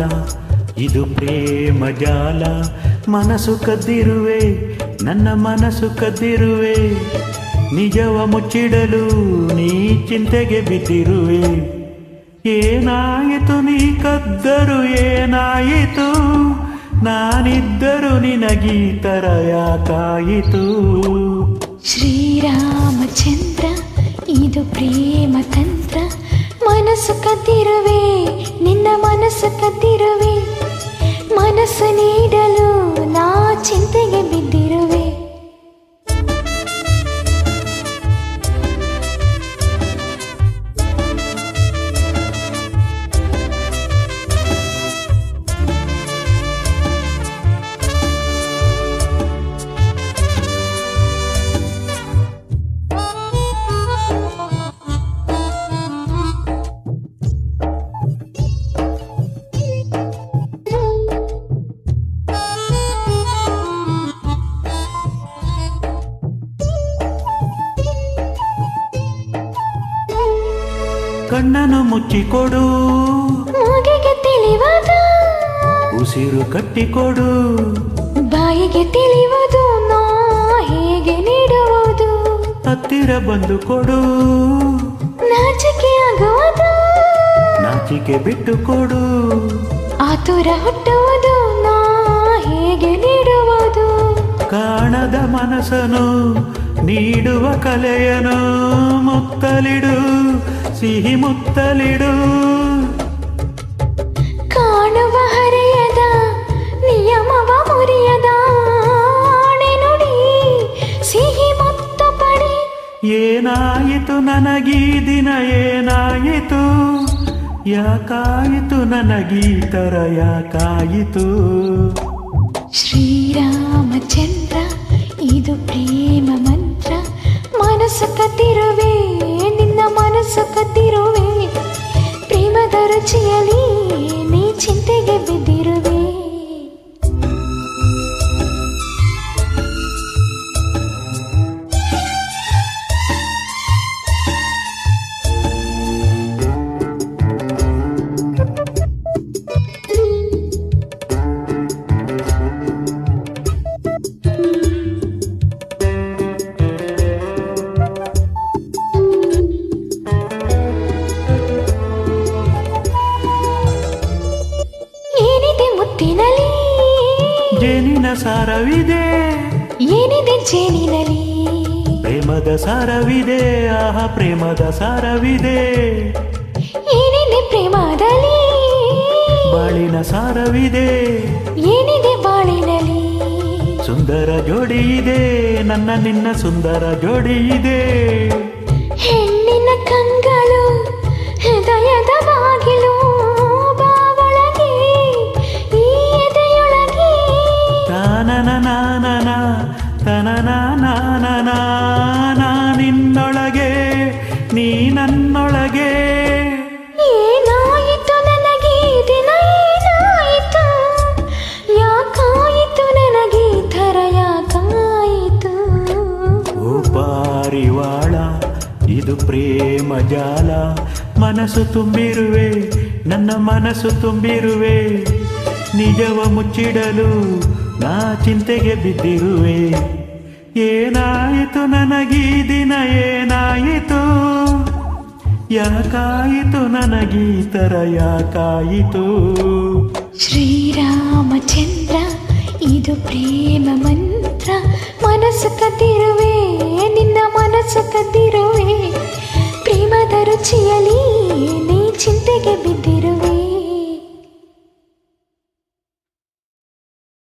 ಪಾರಿವಾಳ ಇದು ಪ್ರೇಮ ಜಾಲ. ಮನಸ್ಸು ಕದ್ದಿರುವೆ, ನನ್ನ ಮನಸ್ಸು ಕದ್ದಿರುವೆ. ನಿಜವ ಮುಚ್ಚಿಡಲು ನೀ ಚಿಂತೆಗೆ ಬಿದ್ದಿರುವೆ. ಏನಾಯಿತು ನೀ ಕದ್ದರು, ಏನಾಯಿತು ನಾನಿದ್ದರು ನಿನಗೀತರ ಯಾಕಾಯಿತು? ಶ್ರೀರಾಮಚಂದ್ರ ಇದು ಪ್ರೇಮ ತಂತ್ರ. ಮನಸ್ಸು ಕದ್ದಿರುವೆ, ನಿನ್ನ ಮನಸ್ಸು ಕದ್ದಿರುವೆ. ಮನಸ್ಸು ನೀಡಲು ನಾ ಚಿಂತೆಗೆ ಬಿದ್ದಿರುವೆ. ಕಣ್ಣನ್ನು ಮುಚ್ಚಿಕೊಡು, ಮೂಗಿಗೆ ತಿಳಿವದು ಉಸಿರು ಕಟ್ಟಿಕೊಡು. ಬಾಯಿಗೆ ತಿಳಿವದು ನಾ ಹೇಗೆ ನೀಡುವುದು. ಹತ್ತಿರ ಬಂದು ಕೊಡು, ನಾಚಿಕೆ ಆಗುವುದು. ನಾಚಿಕೆ ಬಿಟ್ಟು ಕೊಡು. ಆತುರ ಹುಟ್ಟುವುದು ನಾ ಹೇಗೆ ನೀಡುವುದು. ಕಾಣದ ಮನಸ್ಸನು ನೀಡುವ ಕಲೆಯನು ಮುತ್ತಲಿಡು, ಸಿಹಿ ಮುತ್ತಲಿಡು. ಕಾಣುವ ಹರೆಯದ ನಿಯಮವ ಮುರಿಯದ ಆಣೆ ನುಡಿ ಸಿಹಿ ಮುತ್ತ ಪಡಿ. ಏನಾಯಿತು ನನಗೀ ದಿನ, ಏನಾಯಿತು ಯಾಕಾಯಿತು ನನಗೀತರ ಯಾಕಾಯಿತು? ಶ್ರೀರಾಮಚಂದ್ರ ಇದು ಪ್ರೇಮ ಮಂತ್ರ. ಮನಸ್ಸು ಕದ್ದಿರುವೆ, ನಿನ್ನ ಮನಸ್ಸು ಕದ್ದಿರುವೆ. ಪ್ರೇಮದ ರುಚಿಯಲ್ಲಿ ನೀ ಚಿಂತೆಗೆ ಬಿದ್ದಿರುವೆ. ಜೇನಿನ ಸಾರವಿದೆ, ಏನಿದೆ ಜೇನಿನಲ್ಲಿ? ಪ್ರೇಮದ ಸಾರವಿದೆ, ಆಹಾ ಪ್ರೇಮದ ಸಾರವಿದೆ. ಏನಿದೆ ಪ್ರೇಮದಲ್ಲಿ? ಬಾಳಿನ ಸಾರವಿದೆ, ಏನಿದೆ ಬಾಳಿನಲ್ಲಿ? ಸುಂದರ ಜೋಡಿ ಇದೆ, ನನ್ನ ನಿನ್ನ ಸುಂದರ ಜೋಡಿ ಇದೆ. ಹೆಣ್ಣಿನ ಕಂಗಳು ಹೃದಯದ ಬಾಗಿಲು ಬಾವೊಳಗೆ ಈ ಎದೆಯೊಳಗೆ. ತಾನನ ತನನ ನಿನ್ನೊಳಗೆ ನೀ ನನ್ನೊಳಗೆ. ಏನಾಯಿತು ನನಗೆ ದಿನ, ಏನಾಯಿತು ಯಾಕಾಯಿತು ನನಗೆ ಥರ ಯಾಕಾಯಿತು? ಓ ಪಾರಿವಾಳ ಇದು ಪ್ರೇಮ ಜಾಲ. ಮನಸ್ಸು ತುಂಬಿರುವೆ, ನನ್ನ ಮನಸ್ಸು ತುಂಬಿರುವೆ. ನಿಜವ ಮುಚ್ಚಿಡಲು ನಾ ಚಿಂತೆಗೆ ಬಿದ್ದಿರುವೆ. ಏನಾಯಿತು ನನಗೀ ದಿನ, ಏನಾಯಿತು ಯಾಕಾಯಿತು ನನಗೀತರ ಯಾಕಾಯಿತು? ಶ್ರೀರಾಮಚಂದ್ರ ಇದು ಪ್ರೇಮ ಮಂತ್ರ. ಮನಸ್ಸು